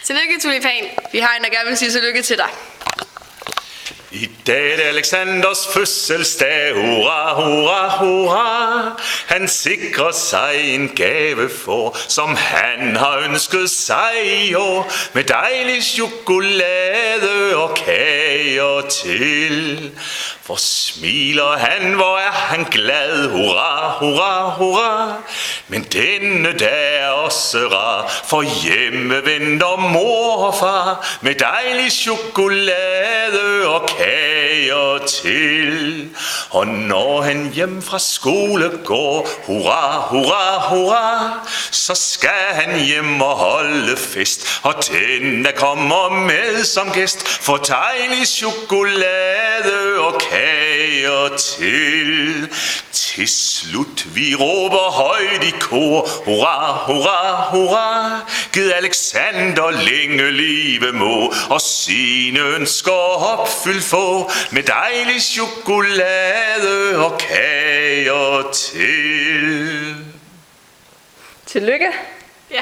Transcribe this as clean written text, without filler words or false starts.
Tillykke, Tulipan. Vi har en, der gerne vil sige tillykke til dig. I dag er Alexanders fødselsdag, hurra, hurra, hurra. Han sikrer sig en gave for, som han har ønsket sig i år. Med dejlig chokolade og kager til. For smiler han, hvor er han glad, hurra, hurra, hurra. Men denne dag er også rar, for hjemme venter mor og far. Med dejlig chokolade og kager til. Og når han hjem fra skole går, hurra, hurra, hurra, så skal han hjem og holde fest, og den der kommer med som gæst, får dejlig chokolade og kager til. Til slut vi råber højt i kor, hurra, hurra, hurra. Gid Alexander længe leve må, og sine ønsker opfyldt få. Med dejlig chokolade og kager til. Tillykke. Ja.